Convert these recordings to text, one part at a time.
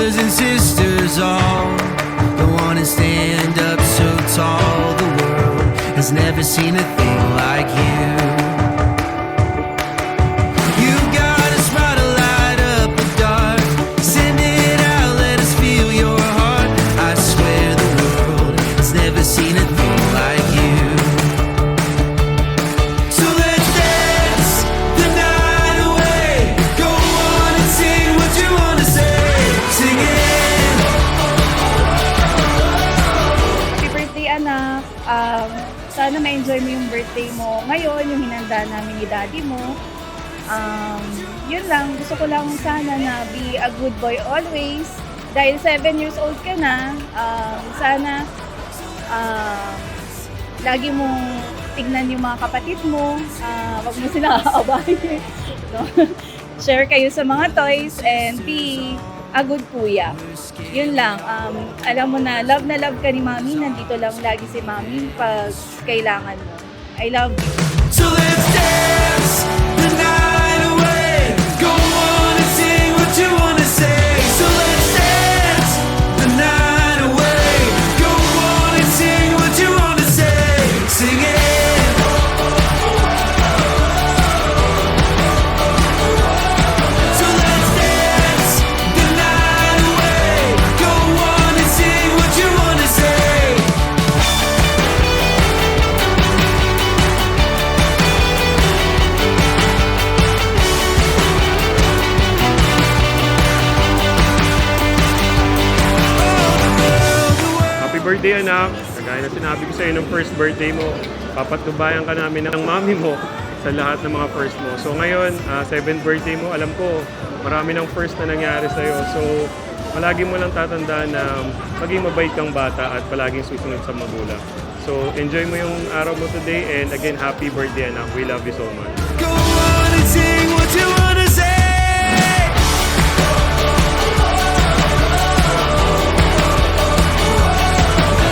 brothers and sisters all don't wanna stand up so tall. The world has never seen a thing like you. You got us right to light up the dark. Send it out, let us feel your heart. I swear the world has never seen a thing like you. So let's dance the night away. Go on and sing what you wanna say. Sing it. Happy birthday, anak. Sana ma-enjoy mo yung birthday mo ngayon, yung hinanda namin ni daddy mo. Yun lang, gusto ko lang sana na be a good boy always. Dahil 7 years old ka na, sana lagi mong tignan yung mga kapatid mo. Wag mo sila aabahin. No? Share kayo sa mga toys and be a good kuya. Yun lang, alam mo na love ka ni Mami. Nandito lang lagi si Mami pag kailangan mo. I love you. So let's dance the night away. Go on and sing what you wanna say. So let's dance the night away. Go on and sing what you wanna say. Sing it. So let's dance the night away. Go on and sing what you wanna say. Happy birthday, anak! Kagaya na sinabi ko sa'yo nung first birthday mo, papatubayan ka namin ng mami mo sa lahat ng mga first mo. So ngayon, 7th birthday mo, alam ko, marami ng first na nangyari sa'yo. So, palagi mo lang tatandaan na maging mabait kang bata at palaging susunod sa magulang. So, enjoy mo yung araw mo today and again, happy birthday, anak. We love you so much. Go on and sing what you wanna say.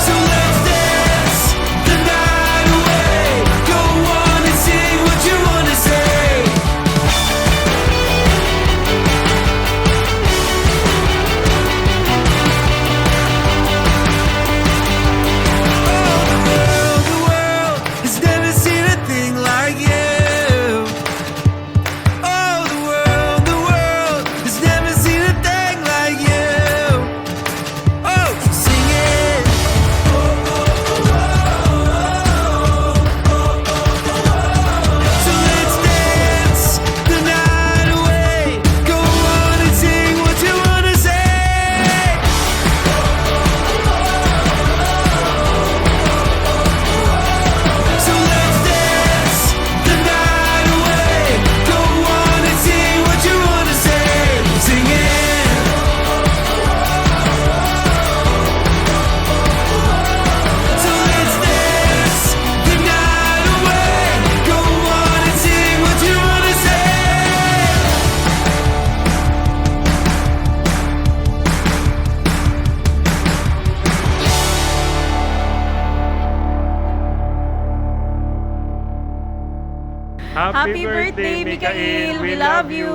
So let's dance the night away. Go on and sing what you wanna say. Oh, the world has never seen a thing like you. Oh, the world has never seen a thing like you. Oh, sing it. So let's dance the night away. Go on and sing what you wanna say. So let's dance the night away. Go on and sing what you wanna say. Sing it. So let's dance the night away. Go on and sing what you wanna say. Happy birthday, Mikael. We love you.